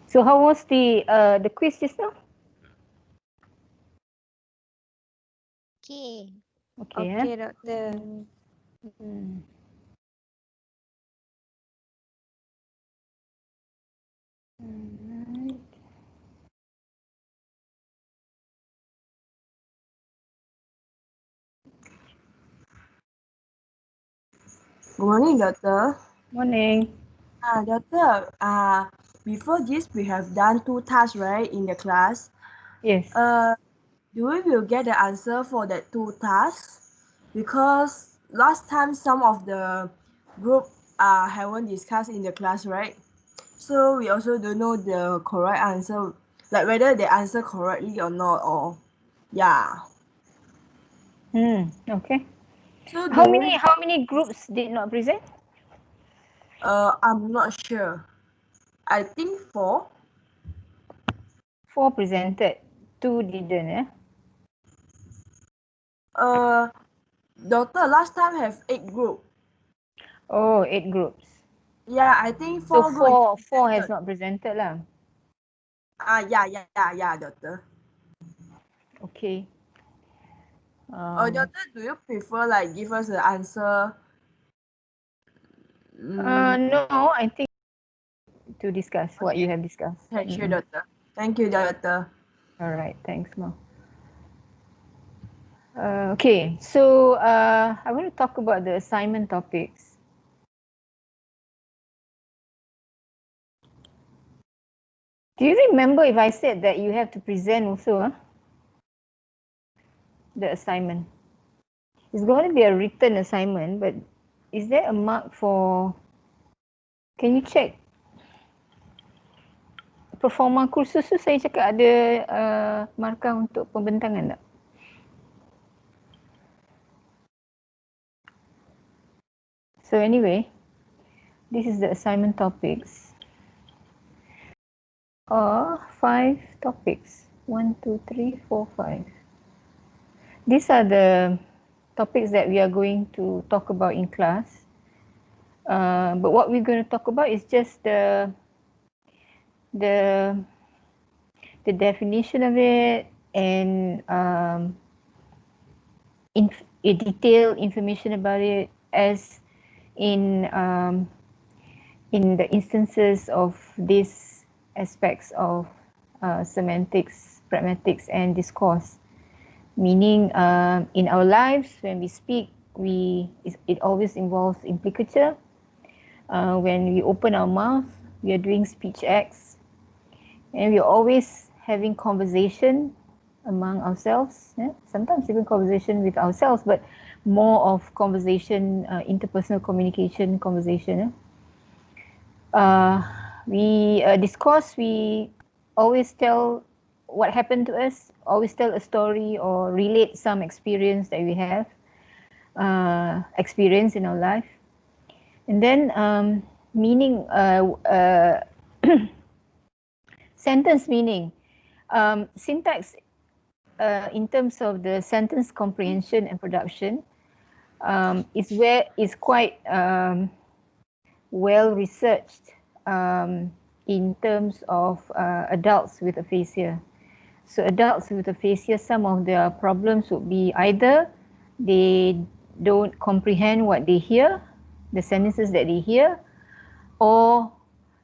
So how was the quiz just now? Okay. Okay, Okay, Doctor. Alright. Good morning, Doctor. Morning. Doctor, before this we have done 2 tasks, right, in the class. Yes. Do we will get the answer for that 2 tasks? Because last time some of the group haven't discussed in the class, right? So we also don't know the correct answer, like whether they answer correctly or not, or yeah. Okay. So How do we? many groups did not present? I'm not sure. I think 4. 4 presented, 2 didn't, eh? Doctor, last time have 8 group. Oh, 8 groups. Yeah, I think So 4 group. 4 has not presented lah. Yeah, Doctor. Okay. Doctor, do you prefer like give us the answer? No, I think to discuss what you have discussed. Thank you, Doctor. Thank you, Doctor. All right, thanks, Ma. Okay, so I want to talk about the assignment topics. Do you remember if I said that you have to present also, the assignment? It's going to be a written assignment, but is there a mark for, can you check? Performa kursus tu saya cakap ada markah untuk pembentangan tak? So anyway, this is the assignment topics. 5 topics. 1, 2, 3, 4, 5. These are the topics that we are going to talk about in class. But what we're going to talk about is just the definition of it and detailed information about it, as in the instances of these aspects of semantics, pragmatics, and discourse. Meaning, in our lives, when we speak, it always involves implicature. When we open our mouth, we are doing speech acts, and we are always having conversation among ourselves. Sometimes even conversation with ourselves, but more of conversation, interpersonal communication, conversation. We discourse. We always tell what happened to us, always tell a story or relate some experience that we have experienced in our life. And then meaning, sentence meaning. Syntax, in terms of the sentence comprehension and production, is quite well researched in terms of adults with aphasia. So adults with aphasia, some of their problems would be either they don't comprehend what they hear, the sentences that they hear, or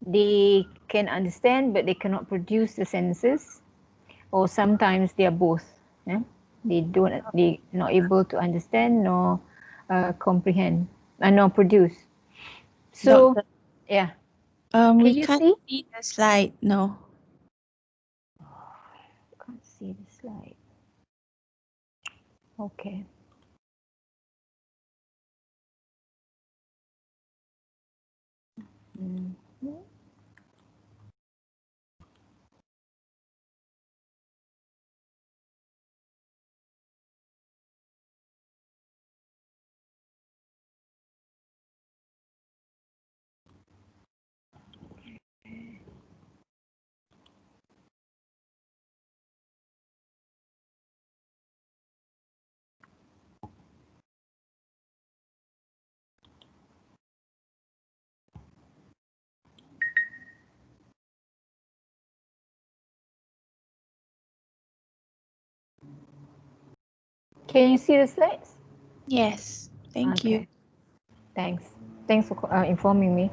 they can understand but they cannot produce the sentences, or sometimes they are both. They're not able to understand nor comprehend nor produce. So, Doctor, yeah. we you can't see the slide. No. Can't see the slide. Okay. Can you see the slides? Yes. Thank you. Thanks. Thanks for informing me.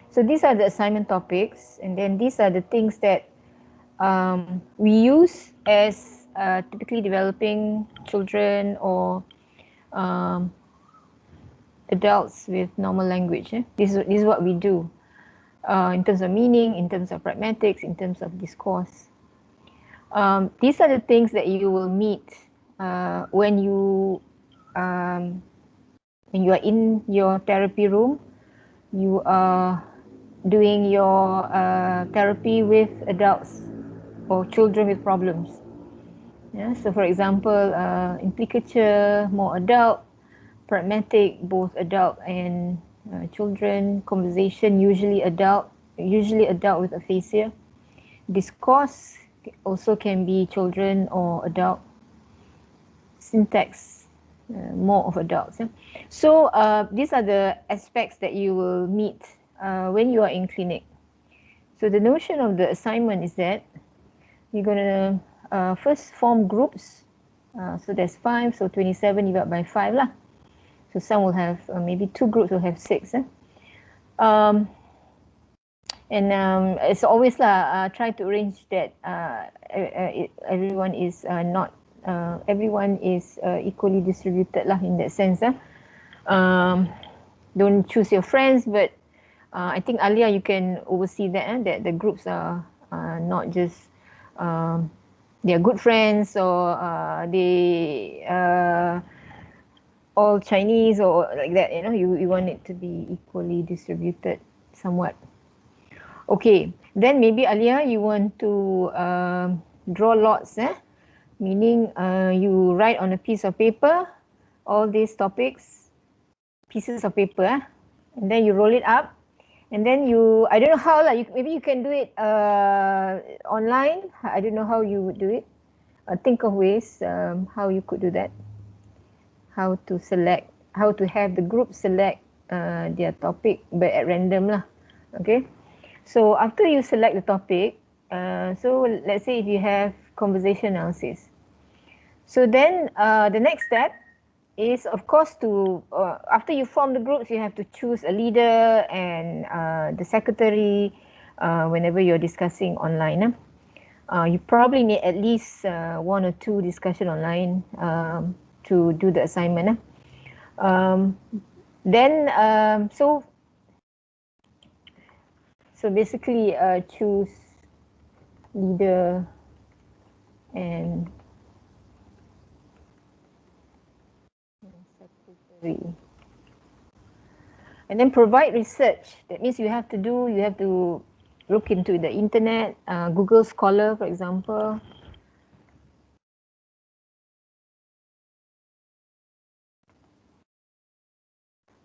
So these are the assignment topics, and then these are the things that we use as typically developing children or um, adults with normal language. This is what we do in terms of meaning, in terms of pragmatics, in terms of discourse. These are the things that you will meet when you are in your therapy room. You are doing your therapy with adults or children with problems. Yeah, so for example, implicature, more adult, pragmatic, both adult and children, conversation, usually adult with aphasia. Discourse also can be children or adult. Syntax, more of adults. Yeah? So these are the aspects that you will meet when you are in clinic. So the notion of the assignment is that you're going to first form groups. So there's 5, so 27 divided by 5 lah. So some will have, maybe 2 groups will have 6. And it's always try to arrange that everyone is not everyone is equally distributed lah in that sense. Don't choose your friends, but I think Alia, you can oversee that, that the groups are not just they are good friends or they all Chinese or like that. You want it to be equally distributed somewhat. Okay, then maybe Alia, you want to draw lots, meaning you write on a piece of paper all these topics, pieces of paper, and then you roll it up, and then I don't know how, maybe you can do it online. I don't know how you would do it. Think of ways how you could do that. How to have the group select their topic, but at random lah. Okay. So after you select the topic, so let's say if you have conversation analysis. So then the next step is, of course, to after you form the groups, you have to choose a leader and the secretary whenever you're discussing online. You probably need at least 1 or 2 discussion online to do the assignment. Then so basically choose leader and secretary. And then provide research. That means you have to look into the internet, Google Scholar, for example.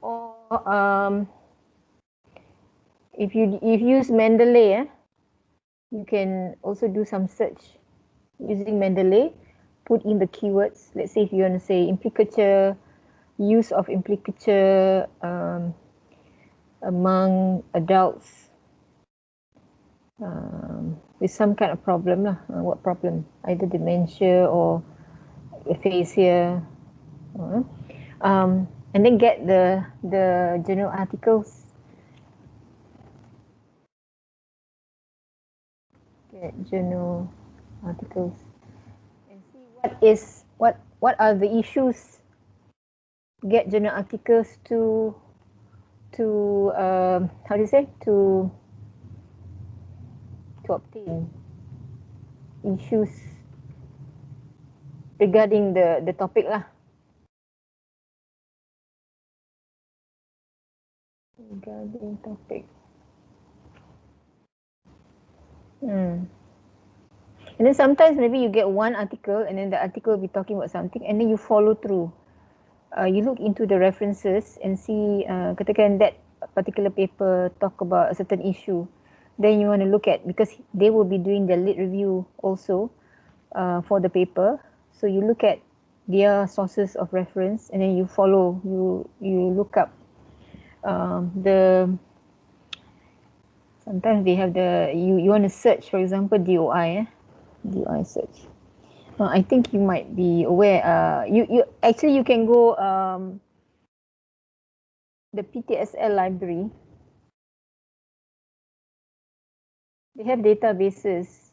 Or if you use Mendeley, you can also do some search using Mendeley. Put in the keywords. Let's say if you want to say implicature, use of implicature among adults with some kind of problem lah. What problem? Either dementia or aphasia. And then get the journal articles. Get journal articles and see what are the issues. Get journal articles to how do you say, to obtain issues regarding the topic lah. Regarding topic. And then sometimes maybe you get one article and then the article will be talking about something and then you follow through. You look into the references and see katakan that particular paper talk about a certain issue. Then you want to look at, because they will be doing the lit review also for the paper. So you look at their sources of reference and then you follow, you look up sometimes they have you want to search, for example, DOI, DOI search. I think you might be aware. You actually you can go the PTSL library. They have databases.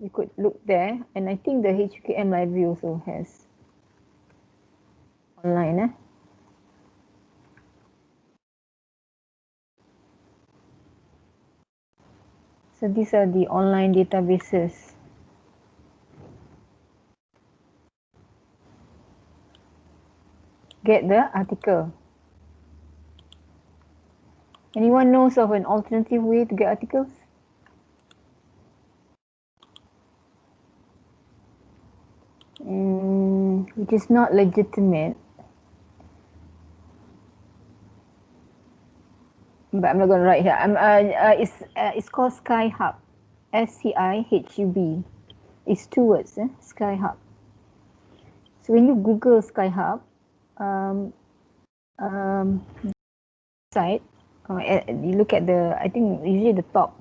You could look there, and I think the HQM library also has online. So these are the online databases. Get the article. Anyone knows of an alternative way to get articles? Which is not legitimate. But I'm not going to write here. It's called SkyHub. SCIHUB. It's 2 words, SkyHub. So when you Google SkyHub, site, you look at I think usually the top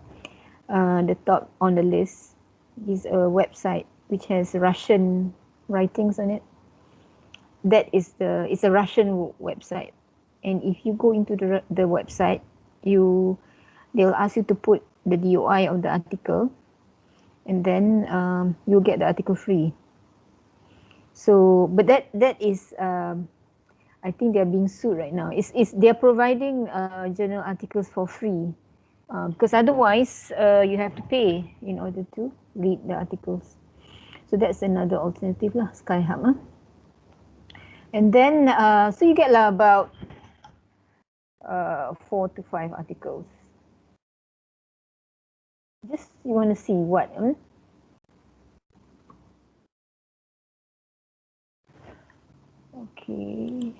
on the list is a website which has Russian writings on it. That is it's a Russian website, and if you go into the website, they'll ask you to put the DOI of the article, and then you'll get the article free. So, but that is I think they're being sued right now. They're providing journal articles for free because otherwise you have to pay in order to read the articles. So that's another alternative lah, SkyHub. And then so you get about 4 to 5 articles. Just you want to see what? Okay.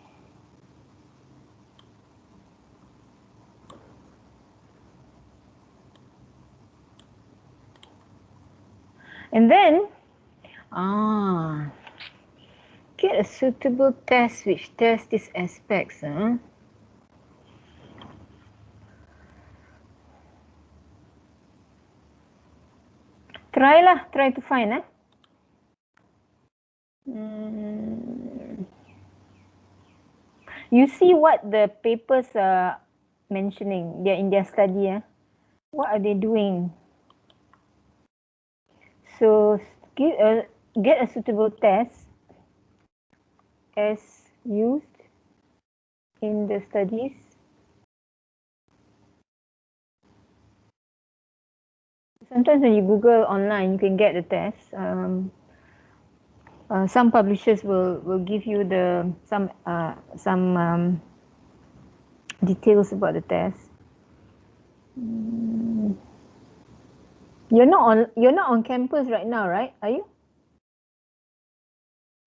And then, get a suitable test which tests these aspects. Try to find. You see what the papers are mentioning. They're in their study. What are they doing? So get a suitable test as used in the studies. Sometimes when you Google online, you can get the test. Some publishers will give you some details about the test. You're not on campus right now, right? Are you?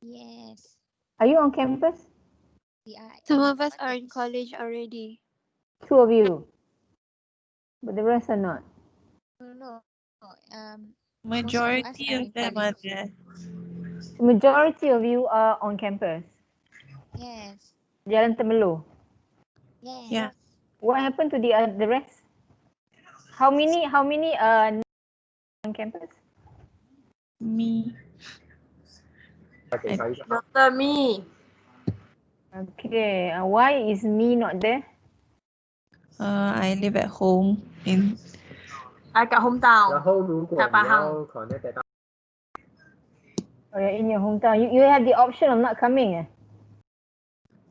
Yes. Are you on campus? Yeah. Some of us are in college already. 2 of you, but the rest are not. No. Majority of them are there. The majority of you are on campus. Yes. Jalan Temelur. Yes. Yeah. What happened to the rest? How many on campus? Me. Dr. Me. Okay. Why is me not there? I live at home in. I got hometown. Tại Pahang. Oh, you're in your hometown. You have the option of not coming.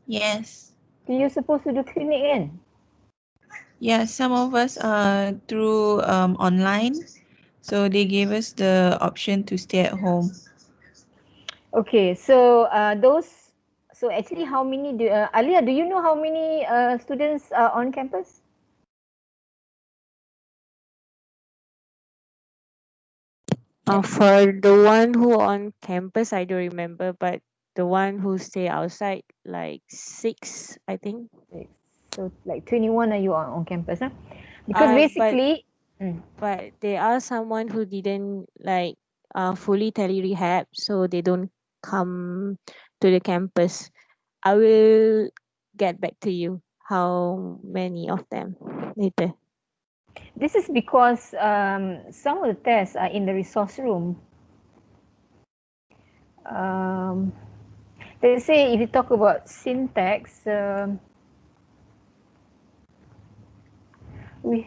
Yes. So you're supposed to do clinic in. Yeah, some of us are through online. So they gave us the option to stay at home. Okay, so so actually how many Alia, do you know how many students are on campus? For the one who on campus, I don't remember, but the one who stay outside, like 6, I think. So like 21 are you on campus, huh? Because basically, but there are someone who didn't like fully tele rehab, so they don't come to the campus. I will get back to you how many of them later. this is because some of the tests are in the resource room. let's say if you talk about syntax, we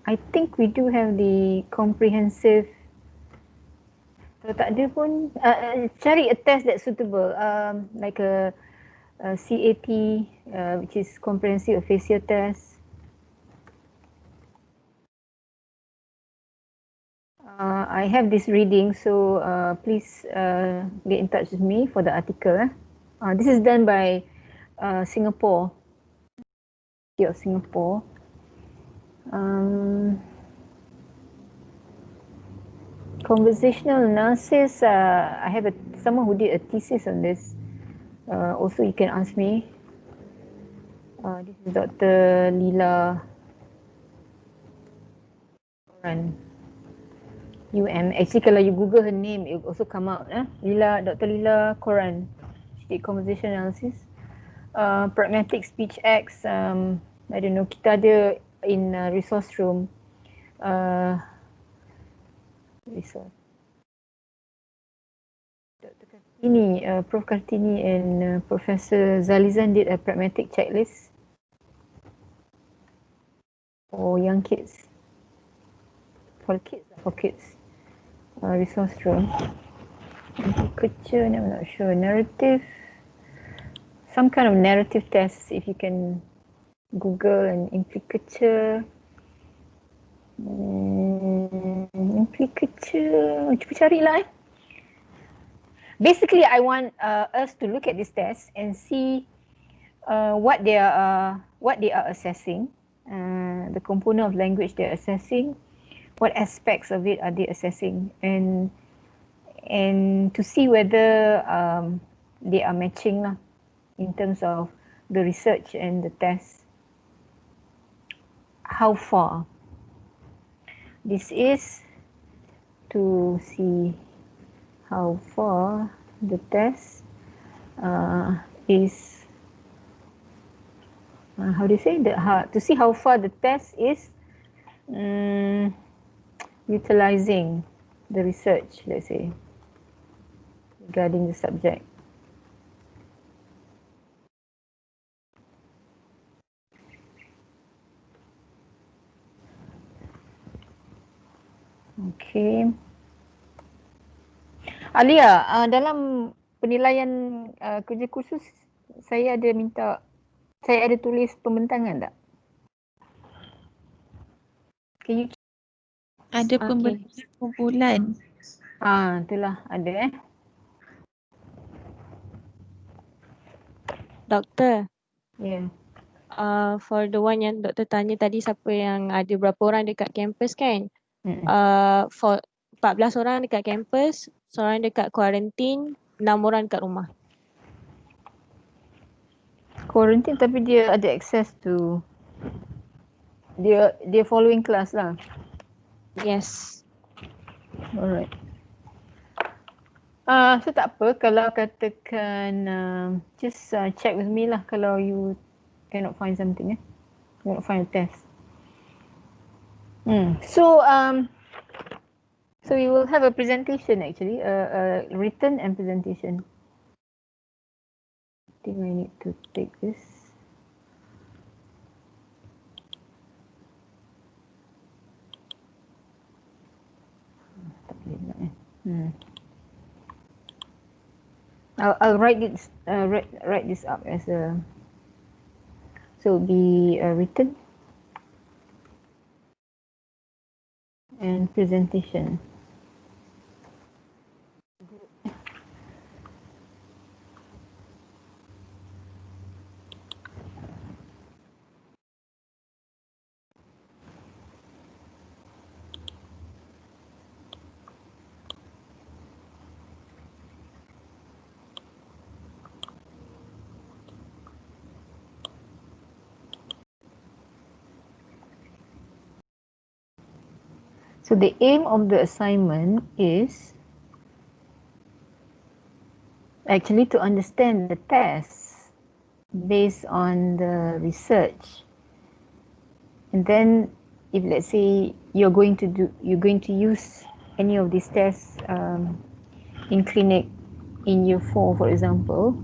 I think we do have the comprehensive. Kalau tak ada pun, cari a test that's suitable, like a CAT, which is comprehensive aphasia test. I have this reading, so please get in touch with me for the article. This is done by Singapore, University of Singapore. Conversational analysis, I have someone who did a thesis on this. Also, you can ask me. This is Dr. Lila Koran. Actually, kalau you Google her name, it will also come out. Dr. Lila Koran. She did conversation analysis. Pragmatic speech acts. I don't know. Kita ada in resource room. Resource. Dr. Kartini, Prof. Kartini and Professor Zalizan did a pragmatic checklist for young kids. For kids. Resource room. Implicature, I'm not sure. Narrative. Some kind of narrative test, if you can Google and implicature. Implicature. Cuba carilah. Basically, I want us to look at this test and see what they are assessing, the component of language they're assessing, what aspects of it are they assessing, and to see whether they are matching in terms of the research and the test. How far? This is to see how far the test is. How do you say to see how far the test is utilizing the research, let's say, regarding the subject. Okay. Alia, dalam penilaian kerja kursus, saya ada tulis pembentangan tak? Can you Ada pembentangan kumpulan. Itulah ada Doktor. Yeah. For the one yang doktor tanya tadi, siapa yang ada berapa orang dekat kampus kan? For 14 orang dekat kampus, seorang dekat kuarantin, 6 orang dekat rumah. Quarantine tapi dia ada access to dia following class lah. Yes. Alright. So tak apa kalau katakan just check with me lah kalau you cannot find something cannot find a test. So we will have a presentation actually, a written and presentation. I think I need to take this. Tak boleh nak I'll write this write this up as a, so it'll be written and presentation. So the aim of the assignment is actually to understand the test based on the research. And then if let's say you're going to use any of these tests in clinic in year 4, for example,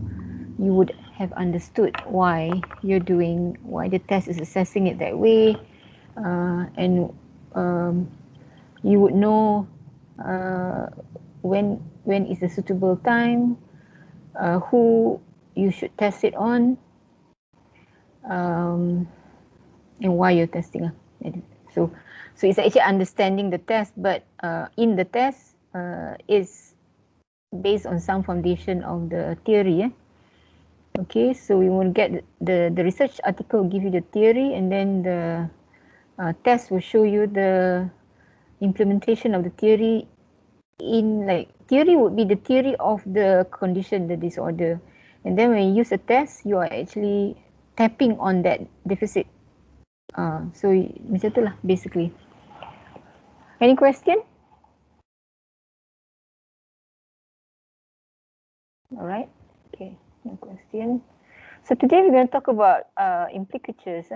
you would have understood why the test is assessing it that way, and you would know when is the suitable time, who you should test it on, and why you're testing. So it's actually understanding the test, but in the test is based on some foundation of the theory. Okay, so we will get the research article will give you the theory, and then the test will show you the implementation of the theory. In like theory would be the theory of the condition, the disorder, and then when you use a test, you are actually tapping on that deficit. So macam tu lah basically. Any question? All right. Okay, no question. So today we're going to talk about implicatures.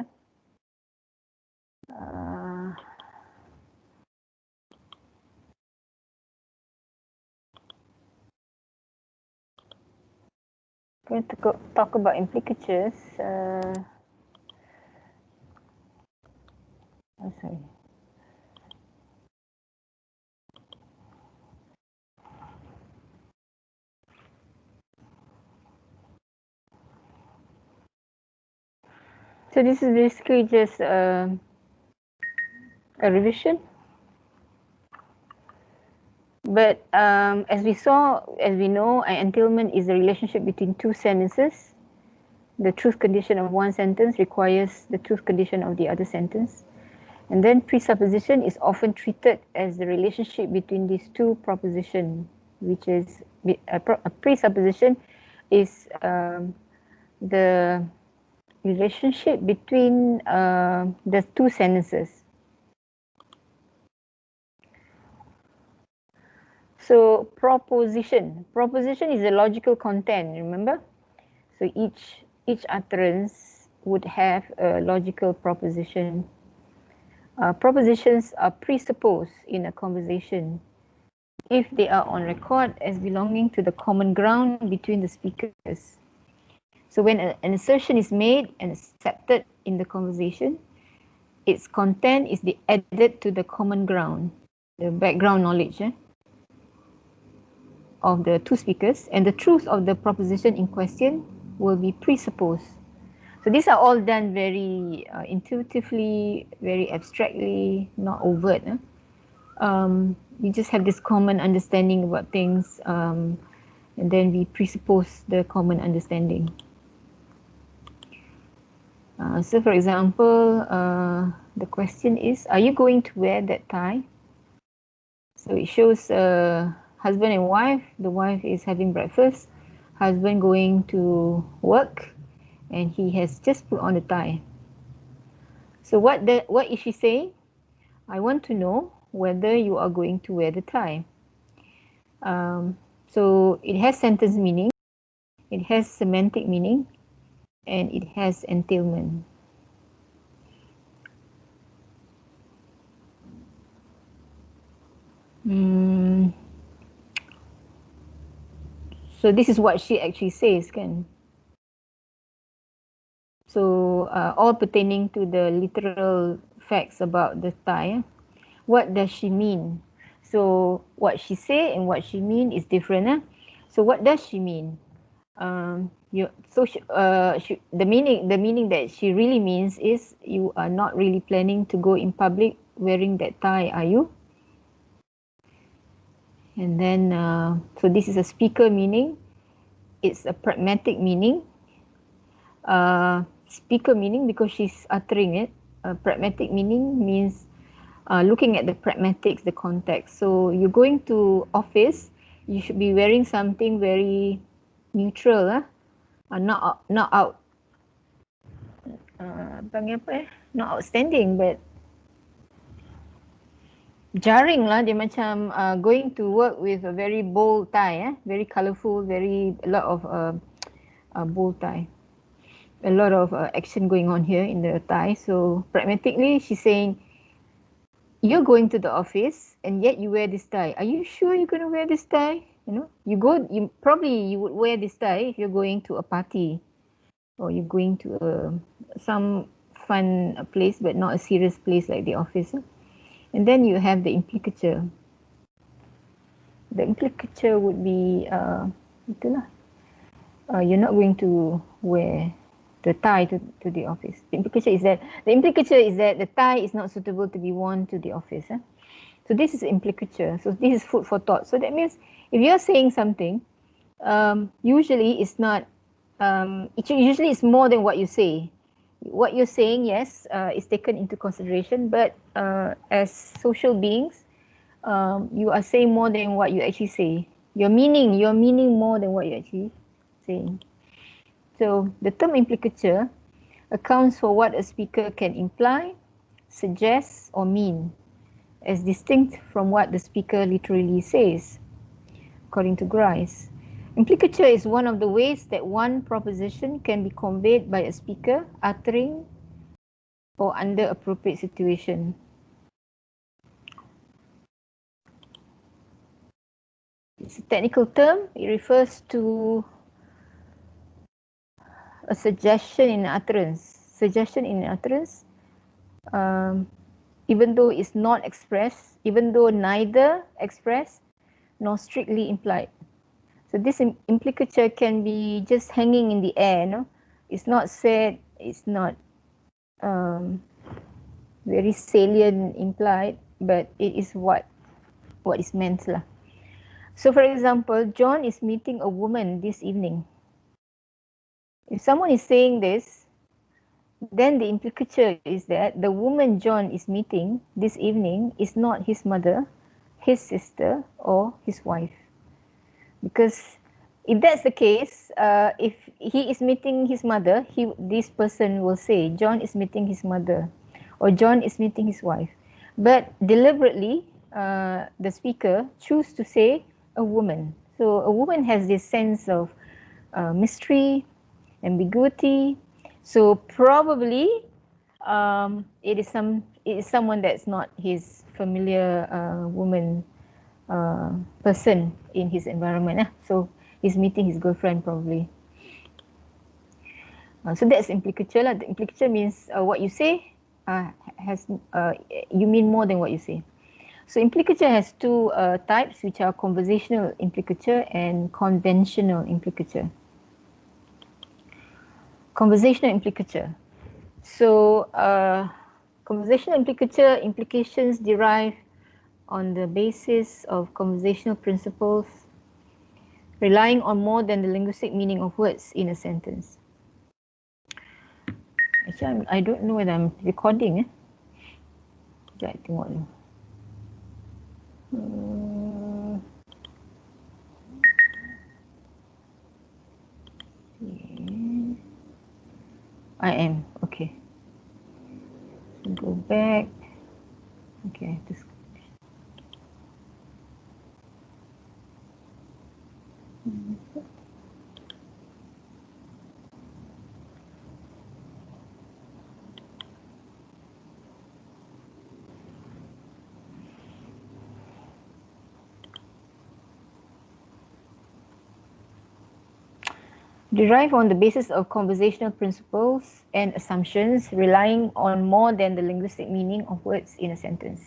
Going to talk about implicatures. Sorry. So this is basically just a revision. But as we know, an entailment is the relationship between two sentences. The truth condition of one sentence requires the truth condition of the other sentence. And then presupposition is often treated as the relationship between these two propositions, which is a presupposition is the relationship between the two sentences. So proposition is a logical content, remember? So each utterance would have a logical proposition. Propositions are presupposed in a conversation if they are on record as belonging to the common ground between the speakers. So when an assertion is made and accepted in the conversation, its content is added to the common ground, the background knowledge of the two speakers, and the truth of the proposition in question will be presupposed. So these are all done very intuitively, very abstractly, not overt. We just have this common understanding about things, and then we presuppose the common understanding. So for example, the question is, are you going to wear that tie? So it shows husband and wife. The wife is having breakfast, husband going to work, and he has just put on a tie. So what is she saying? I want to know whether you are going to wear the tie. So it has sentence meaning, it has semantic meaning, and it has entailment. So this is what she actually says, kan? So all pertaining to the literal facts about the tie. What does she mean? So what she say and what she mean is different. So what does she mean? The meaning that she really means is you are not really planning to go in public wearing that tie, are you? And then so this is a speaker meaning. It's a pragmatic meaning. Speaker meaning because she's uttering it. Pragmatic meaning means looking at the pragmatics, the context. So you're going to office, you should be wearing something very neutral, not out. Not outstanding, but jarring lah. Dia macam going to work with a very bold tie, very colourful, a lot of bold tie. A lot of action going on here in the tie. So pragmatically, she's saying, you're going to the office and yet you wear this tie. Are you sure you're going to wear this tie? You would wear this tie if you're going to a party, or you're going to some fun place, but not a serious place like the office. And then you have the implicature. The implicature would be itulah. You're not going to wear the tie to the office. The implicature is that the tie is not suitable to be worn to the office. So this is implicature. So this is food for thought. So that means if you're saying something, usually it's not. Usually it's more than what you say. What you're saying, yes, is taken into consideration. But as social beings, you are saying more than what you actually say. You're meaning more than what you actually saying. So the term implicature accounts for what a speaker can imply, suggest, or mean, as distinct from what the speaker literally says, according to Grice. Implicature is one of the ways that one proposition can be conveyed by a speaker uttering or under appropriate situation. It's a technical term. It refers to a suggestion in utterance. Even though it's not expressed, even though neither expressed nor strictly implied. So this implicature can be just hanging in the air. It's not said, it's not very salient implied, but it is what is meant lah. So for example, John is meeting a woman this evening. If someone is saying this, then the implicature is that the woman John is meeting this evening is not his mother, his sister, or his wife. Because if that's the case, if he is meeting his mother, this person will say John is meeting his mother, or John is meeting his wife. But deliberately, the speaker choose to say a woman. So a woman has this sense of mystery, ambiguity. So probably it is someone that's not his familiar woman person in his environment. So he's meeting his girlfriend probably. So that's implicature lah. The implicature means what you say you mean more than what you say. So implicature has two types, which are conversational implicature and conventional implicature. Conversational implicature. So conversational implications derive on the basis of conversational principles, relying on more than the linguistic meaning of words in a sentence. Actually, I don't know whether I'm recording. Sekejap, tengok dulu. I am, okay. Go back. Okay, just derive on the basis of conversational principles and assumptions, relying on more than the linguistic meaning of words in a sentence.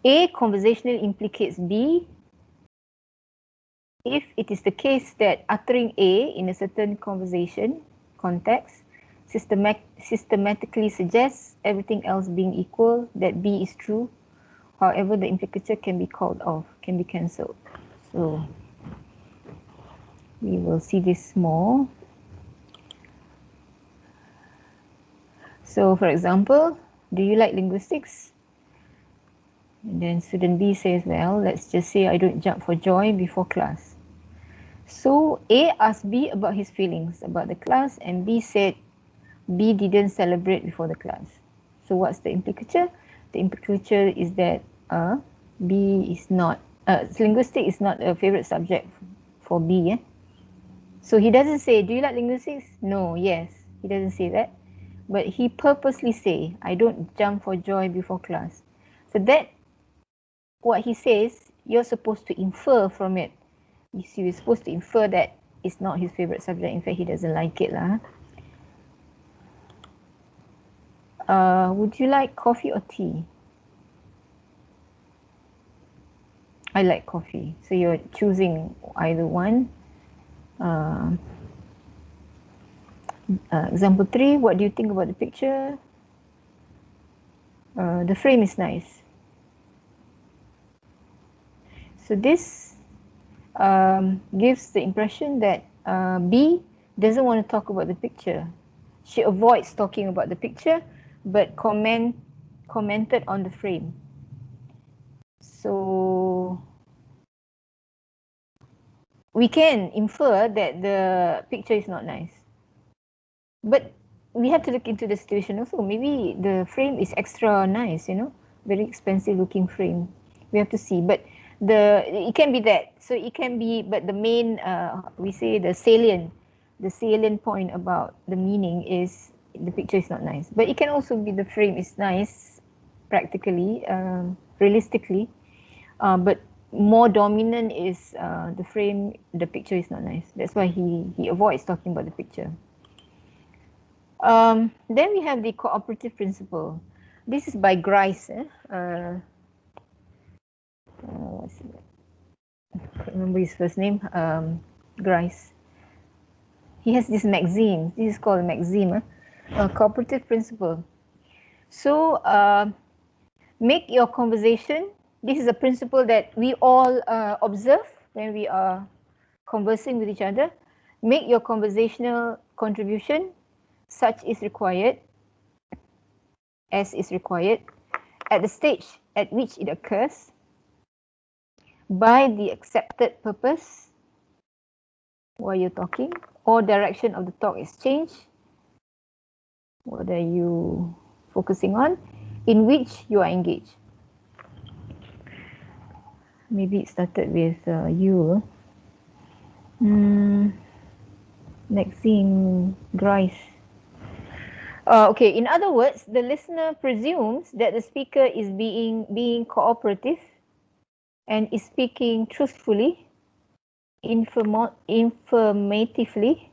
A conversationally implicates B if it is the case that uttering A in a certain conversation context systematically suggests, everything else being equal, that B is true. However, the implicature can be called off, can be cancelled. So we will see this more. So for example, do you like linguistics? And then student B says, well, let's just say I don't jump for joy before class. So A asked B about his feelings about the class, and B said B didn't celebrate before the class. So what's the implicature? The implicature is that B is not, linguistics is not a favorite subject for B. So he doesn't say, do you like linguistics? No, yes. He doesn't say that. But he purposely say, I don't jump for joy before class. So that, what he says, you're supposed to infer from it. You see, you're supposed to infer that it's not his favorite subject. In fact, he doesn't like it lah. Would you like coffee or tea? I like coffee. So you're choosing either one. Example 3, what do you think about the picture? The frame is nice. So this gives the impression that B doesn't want to talk about the picture. She avoids talking about the picture, but commented on the frame. So we can infer that the picture is not nice. But we have to look into the situation also. Maybe the frame is extra nice, you know, very expensive looking frame. We have to see. But it can be that. So it can be, but the main, we say the salient point about the meaning is the picture is not nice. But it can also be the frame is nice, practically, realistically. But more dominant is the frame, the picture is not nice. That's why he avoids talking about the picture. Then we have the cooperative principle. This is by Grice. What's it? I can't remember his first name. Grice. He has this maxim. This is called a maxim. Cooperative principle. So make your conversation. This is a principle that we all observe when we are conversing with each other. Make your conversational contribution such is required, as is required, at the stage at which it occurs, by the accepted purpose while you're talking, or direction of the talk is changed. What are you focusing on? In which you are engaged. Maybe it started with you. Maxine Grice. Okay, in other words, the listener presumes that the speaker is being cooperative and is speaking truthfully, informatively,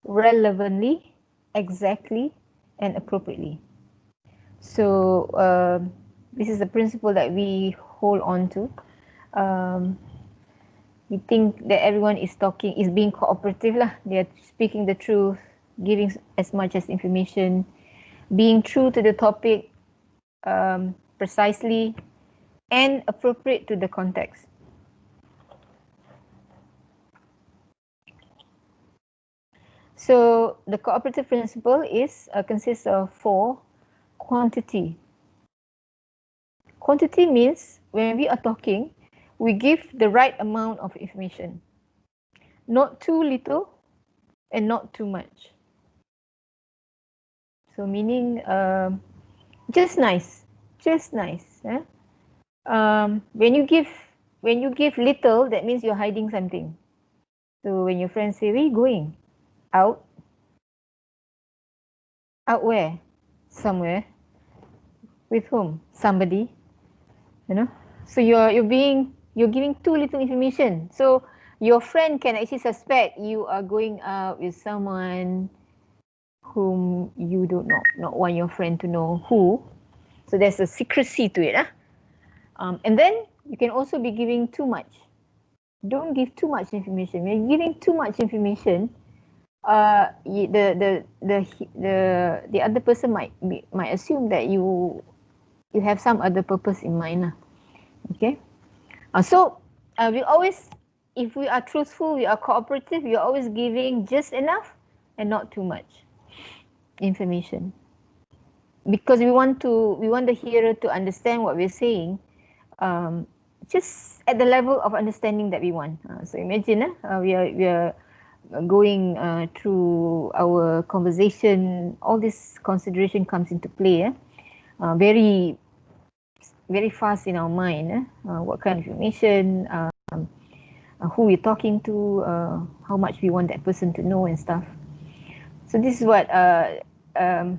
relevantly, exactly, and appropriately. So this is a principle that we hold on to. We think that everyone is being cooperative lah. They are speaking the truth, giving as much as information, being true to the topic, precisely, and appropriate to the context. So the cooperative principle consists of 4. Quantity. Quantity means when we are talking, we give the right amount of information. Not too little and not too much. So meaning just nice. Eh? When you give little, that means you're hiding something. So when your friends say, "Where are you going?" Out. Out where? Somewhere. With whom? Somebody. You know. So you're giving too little information. So your friend can actually suspect you are going out with someone whom you do not want your friend to know who. So there's a secrecy to it. And then you can also be giving too much. Don't give too much information. When you're giving too much information, the other person might assume that you have some other purpose in mind. Okay. So we always, if we are truthful, we are cooperative, we are always giving just enough and not too much information, because we want the hearer to understand what we're saying, just at the level of understanding that we want. So imagine we are going through our conversation, all this consideration comes into play. Very fast in our mind. What kind of information, who we're talking to, how much we want that person to know and stuff. So this is what the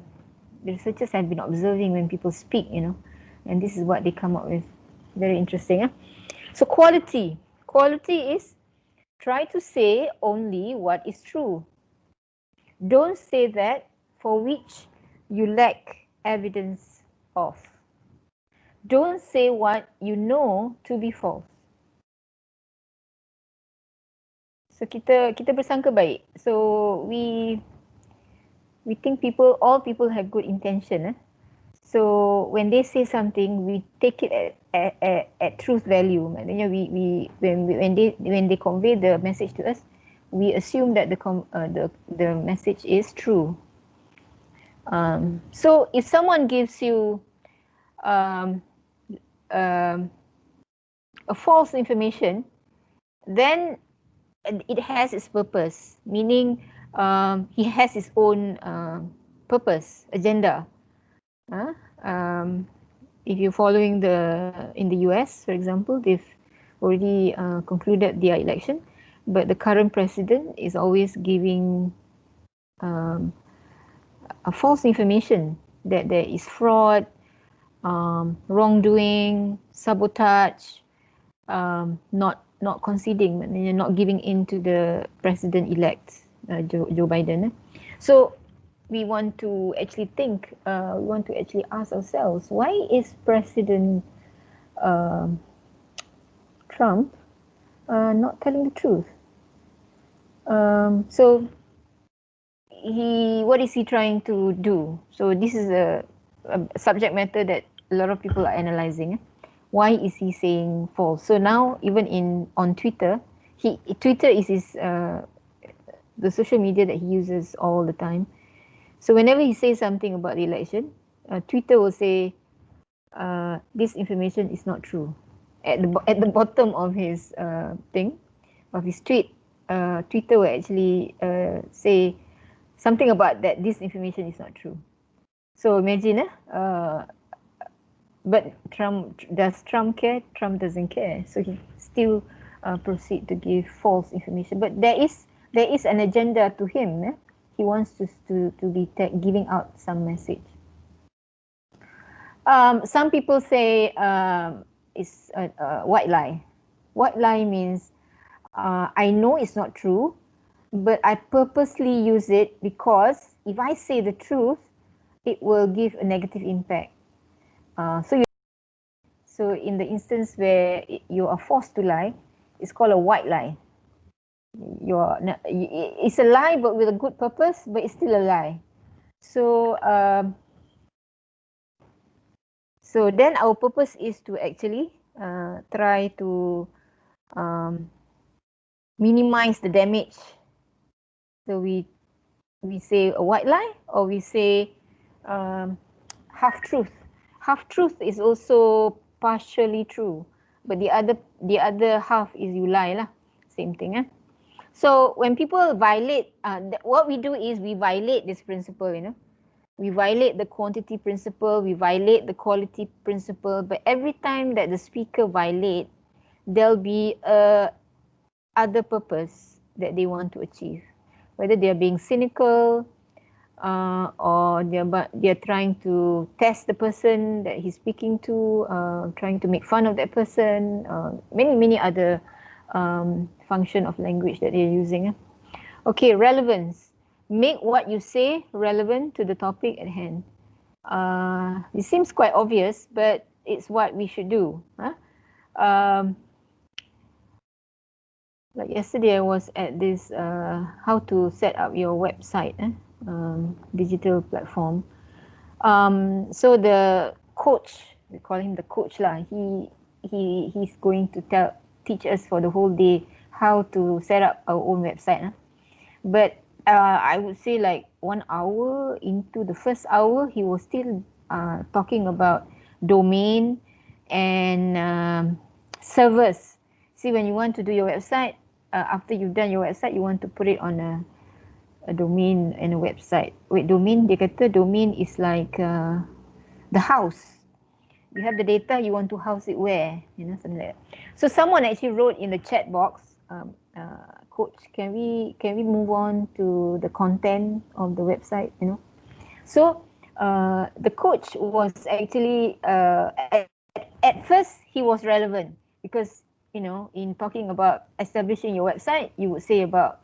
researchers have been observing when people speak, and this is what they come up with. Very interesting. So quality is try to say only what is true. Don't say that for which you lack evidence of. Don't say what you know to be false. So kita bersangka baik. So we think all people have good intention. So when they say something, we take it at truth value. Maknanya when they convey the message to us, we assume that the message is true. So if someone gives you um, a false information, then it has its purpose. Meaning, he has his own purpose, agenda. If you're following in the US, for example, they've already concluded their election, but the current president is always giving a false information that there is fraud, wrongdoing, sabotage, not conceding, not giving in to the president-elect Joe Biden. So we want to actually think, we want to actually ask ourselves, why is President Trump not telling the truth? So what is he trying to do? So this is a subject matter that a lot of people are analyzing. Why is he saying false? So now even on Twitter, Twitter is the social media that he uses all the time. So whenever he says something about the election, Twitter will say this information is not true. At the bottom of his tweet, Twitter will actually say something about that this information is not true. So imagine, but does Trump care? Trump doesn't care. So he still proceed to give false information. But there is an agenda to him. He wants to be giving out some message. Some people say it's a white lie. White lie means I know it's not true, but I purposely use it because if I say the truth, it will give a negative impact. So in the instance where you are forced to lie, it's called a white lie. It's a lie, but with a good purpose, but it's still a lie. So so then our purpose is to actually try to minimize the damage. So we say a white lie, or we say half truth. Half truth is also partially true, but the other half is you lie lah. Same thing. So when people violate, what we do is we violate this principle. We violate the quantity principle, we violate the quality principle, but every time that the speaker violate, there'll be a other purpose that they want to achieve. Whether they're being cynical, or they're trying to test the person that he's speaking to, trying to make fun of that person, many other function of language that they're using. Okay, relevance. Make what you say relevant to the topic at hand. It seems quite obvious, but it's what we should do. Like yesterday, I was at this how to set up your website, digital platform. So the coach, we call him the coach lah. He's going to teach us for the whole day how to set up our own website. But I would say like 1 hour into the first hour, he was still talking about domain and servers. See, when you want to do your website, after you've done your website, you want to put it on a domain and a website. Wait, domain, dia kata domain is like the house. You have the data, you want to house it where? Something like that. So someone actually wrote in the chat box, coach, can we move on to the content of the website? So the coach was actually at first he was relevant because in talking about establishing your website, you would say about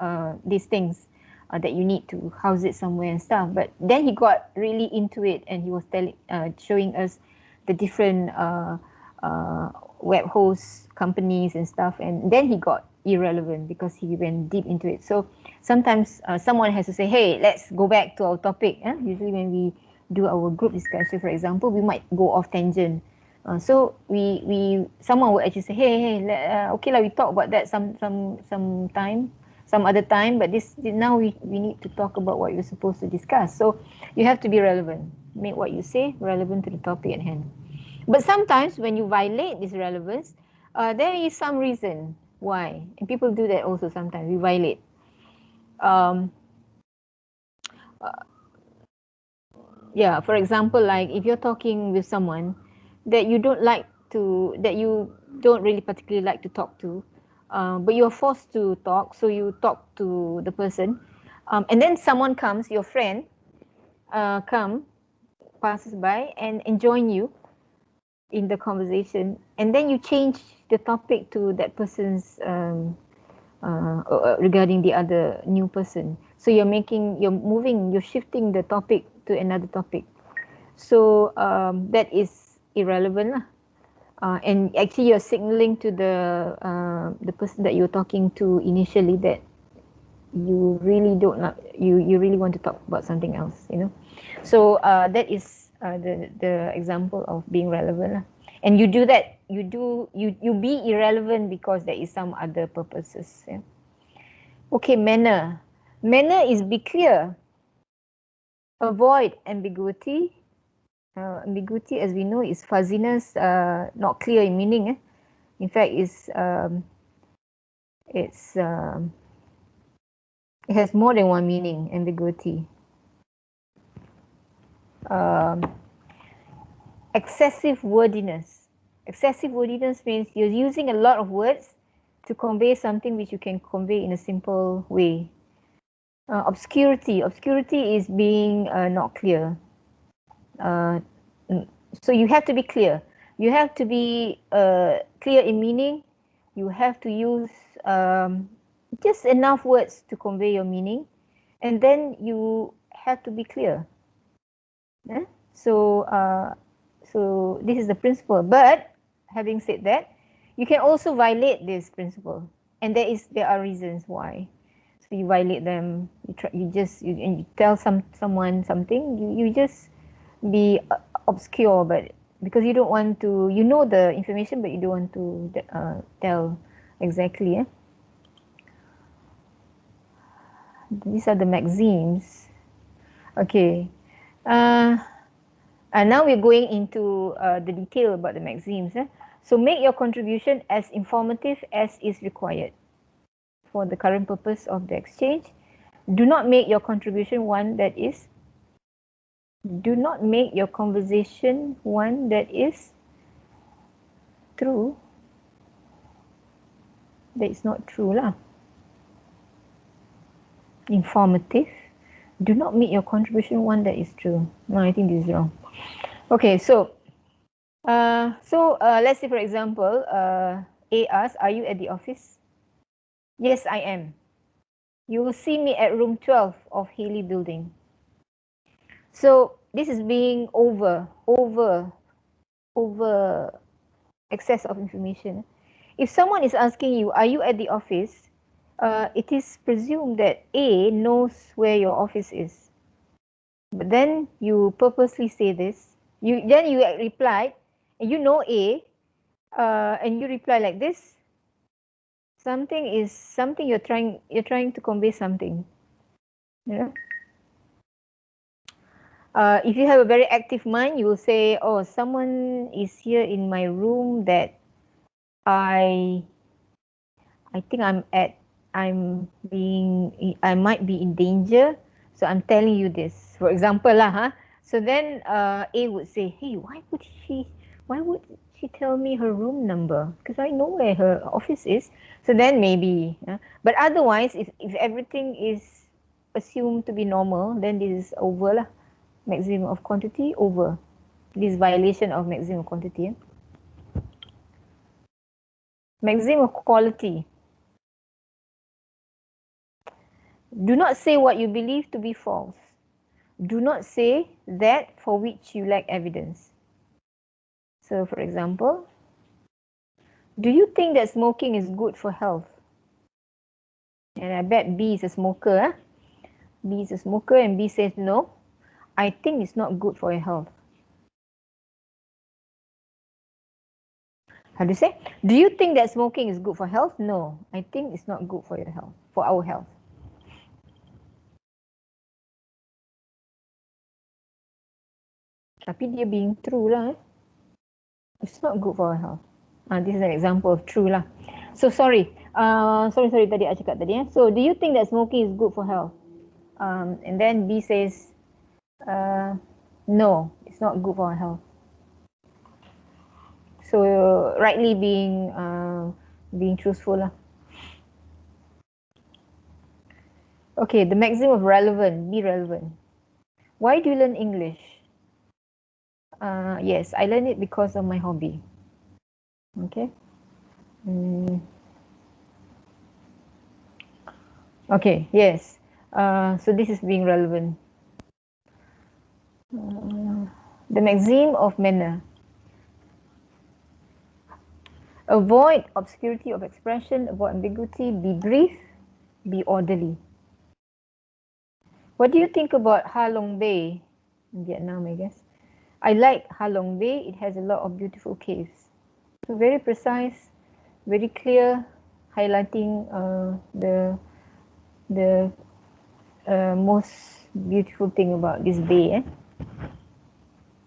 these things that you need to house it somewhere and stuff. But then he got really into it, and he was showing us the different web host companies and stuff. And then he got irrelevant because he went deep into it. So sometimes someone has to say, hey, let's go back to our topic. Usually when we do our group discussion, for example, we might go off tangent. So someone will actually say, hey, okay lah, we talk about that some time, some other time, but now we need to talk about what you're supposed to discuss. So you have to be relevant. Make what you say relevant to the topic at hand. But sometimes when you violate this relevance, there is some reason why, and people do that also sometimes. We violate. Yeah, for example, like if you're talking with someone that you don't really particularly like to talk to, but you're forced to talk, so you talk to the person, and then someone comes, your friend, passes by and join you in the conversation, and then you change the topic to that person's regarding the other new person. So you're shifting the topic to another topic. So that is irrelevant lah. And actually you're signaling to the person that you're talking to initially that you really you really want to talk about something else, So that is the example of being relevant lah. And you do that, you be irrelevant because there is some other purposes. Yeah? Okay, manner. Manner is be clear. Avoid ambiguity. Ambiguity, as we know, is fuzziness, not clear in meaning. In fact, it has more than one meaning, ambiguity. Excessive wordiness. Excessive wordiness means you're using a lot of words to convey something which you can convey in a simple way. Obscurity. Obscurity is being not clear. So you have to be clear. You have to be clear in meaning. You have to use just enough words to convey your meaning, and then you have to be clear. Yeah? So this is the principle. But having said that, you can also violate this principle, and there are reasons why. So you violate them. You tell someone something. You just be obscure, but because you don't want to, the information, but you don't want to tell exactly. These are the maxims. Okay. And now we're going into the detail about the maxims. So make your contribution as informative as is required for the current purpose of the exchange. Do not make your contribution one that is Do not make your conversation one that is true. That is not true lah. Informative. Do not make your contribution one that is true. No, I think this is wrong. Okay, so let's say for example, A asks, "Are you at the office?" Yes, I am. You will see me at room 12 of Haley Building. So this is being over excess of information. If someone is asking you, "Are you at the office?" It is presumed that A knows where your office is. But then you purposely say this. Then you reply, and you know A, and you reply like this. Something you're trying to convey something. Yeah. If you have a very active mind, you will say, "Oh, someone is here in my room that I think I might be in danger, so I'm telling you this." For example lah, So then A would say, "Hey, why would she tell me her room number? Because I know where her office is." So then maybe, but otherwise, if everything is assumed to be normal, then this is over lah. Maximum of quantity over. This violation of maximum quantity. Maxim of quality. Do not say what you believe to be false. Do not say that for which you lack evidence. So, for example, do you think that smoking is good for health? And I bet B is a smoker. Huh? B is a smoker and B says no. I think it's not good for your health. How do you say? Do you think that smoking is good for health? No, I think it's not good for your health, for our health. Tapi dia being true lah. It's not good for our health. This is an example of true lah. So sorry. Sorry tadi I cakap tadi. So do you think that smoking is good for health? And then B says, no, it's not good for our health. So rightly being truthful lah. Okay, the maxim of relevant, be relevant. Why do you learn English? Yes, I learned it because of my hobby. Okay. Okay, yes. So this is being relevant. The maxim of manner. Avoid obscurity of expression, avoid ambiguity, be brief, be orderly. What do you think about Ha Long Bay in Vietnam, I guess? I like Ha Long Bay. It has a lot of beautiful caves. So very precise, very clear, highlighting the most beautiful thing about this bay.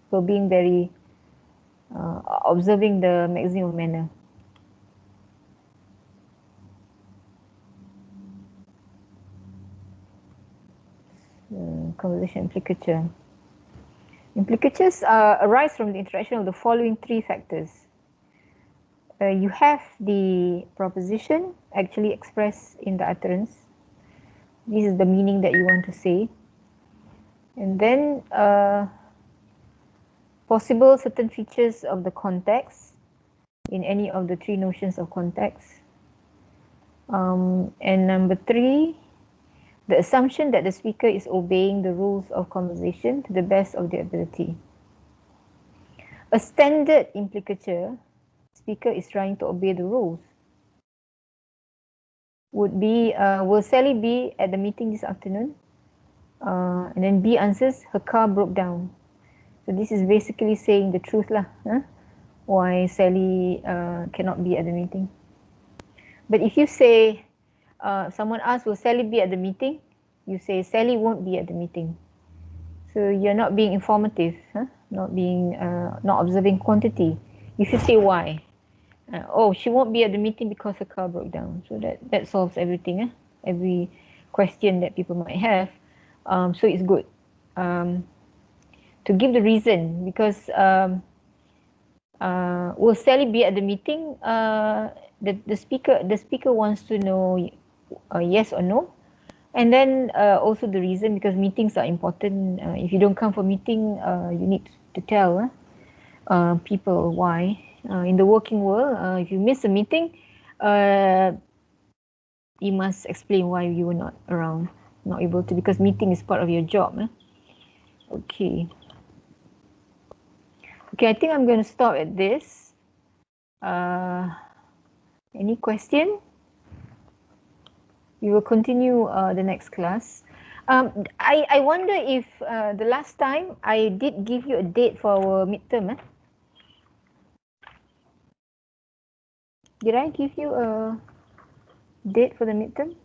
So being very observing the maxim of manner. Conversation implicature. Implicatures arise from the interaction of the following three factors. You have the proposition actually expressed in the utterance. This is the meaning that you want to say. And then possible certain features of the context in any of the three notions of context. And number three, the assumption that the speaker is obeying the rules of conversation to the best of their ability. A standard implicature, speaker is trying to obey the rules, would be, will Sally be at the meeting this afternoon? And then B answers, her car broke down. So this is basically saying the truth lah. Why Sally cannot be at the meeting. But if you say, someone asks, will Sally be at the meeting? You say, Sally won't be at the meeting. So you're not being informative, not observing quantity. You should say why. Oh, she won't be at the meeting because her car broke down. So that solves everything, every question that people might have. So it's good to give the reason, because will Sally be at the meeting? The speaker wants to know yes or no, and then also the reason, because meetings are important. If you don't come for meeting, you need to tell people why. In the working world, if you miss a meeting, you must explain why you were not around, not able to, because meeting is part of your job. Okay, I think I'm going to stop at this. Any question? We will continue the next class. I wonder if the last time I did give you a date for our midterm. Did I give you a date for the midterm?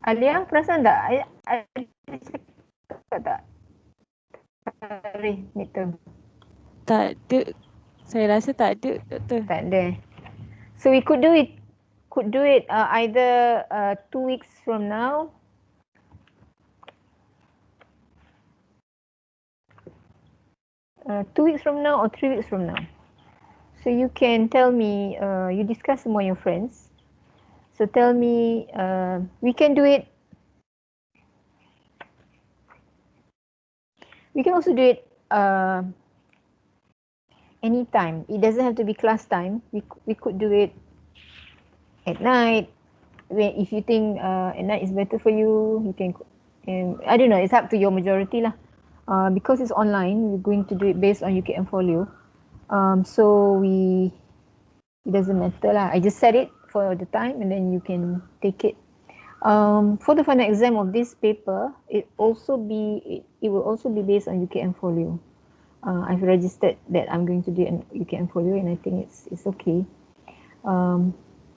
Alia, perasan tak? I cakap tak? Hari midterm. Tak ada. Saya rasa tak ada, Doktor. Tak ada. So we could do it either 2 weeks from now. 2 weeks from now or 3 weeks from now. So you can tell me, you discuss among your friends. So tell me, we can do it. We can also do it anytime. It doesn't have to be class time. We could do it at night. When if you think at night is better for you, you can. I don't know. It's up to your majority lah. Because it's online, we're going to do it based on UKM folio. So it doesn't matter lah. I just set it for the time, and then you can take it. For the final exam of this paper, it will also be based on UKM folio. I've registered that I'm going to do an UKM folio, and I think it's okay.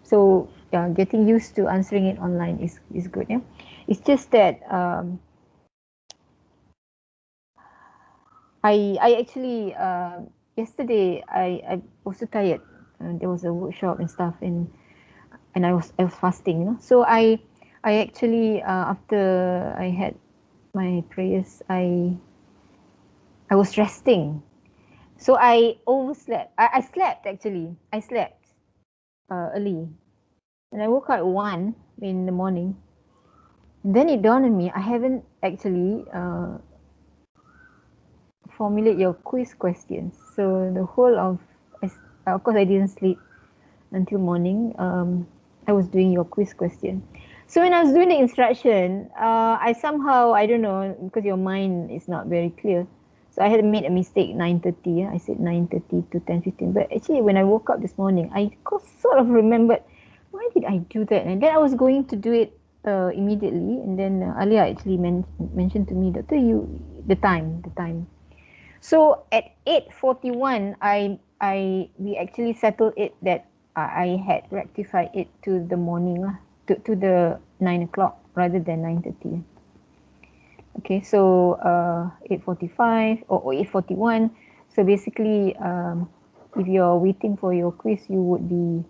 So yeah, getting used to answering it online is good. Yeah, it's just that I actually yesterday I was so tired. There was a workshop and stuff, and I was fasting, you know. So I actually after I had my prayers, I was resting. So I overslept. I slept actually. I slept early, and I woke up at 1 in the morning. And then it dawned on me I haven't actually formulate your quiz questions. So the whole of course I didn't sleep until morning. I was doing your quiz question. So when I was doing the instruction, I somehow, I don't know, because your mind is not very clear. So I had made a mistake, 9:30. Yeah? I said 9:30 to 10:15. But actually when I woke up this morning, I sort of remembered, why did I do that? And then I was going to do it immediately. And then Alia actually mentioned to me, Doctor, the time. So at 8:41, we actually settled it that I had rectified it to the morning lah, to the 9 o'clock rather than 9:30. Okay, so 8:45 or 8:41. So basically, if you're waiting for your quiz, you would be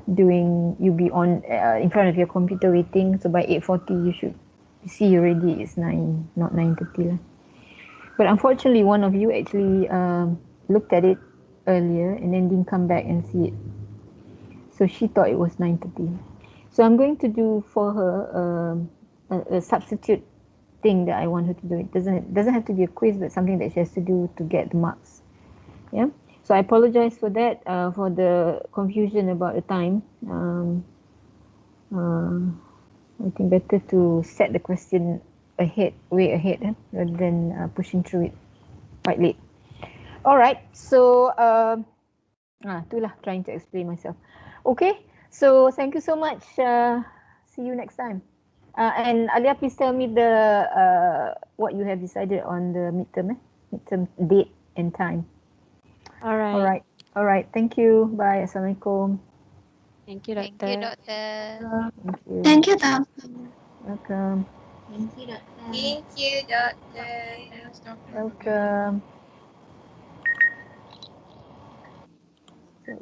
you'll be on in front of your computer waiting. So by 8:40, you should see already it's 9, not 9:30 lah. But unfortunately, one of you actually looked at it earlier and then didn't come back and see it. So she thought it was 9:30. So I'm going to do for her a substitute thing that I want her to do. It doesn't have to be a quiz, but something that she has to do to get the marks. Yeah. So I apologize for that, for the confusion about the time. I think better to set the question way ahead, rather than pushing through it quite late. All right, so itulah trying to explain myself. Okay, so thank you so much. See you next time. And Alia, please tell me what you have decided on the midterm date and time. All right. All right. Thank you. Bye. Assalamualaikum. Thank you, Thank Doctor. you, Doctor. Thank you. Thank you, Doctor. Welcome. Thank you, Doctor. Thank you, Doctor. Thanks, Dr. Welcome. So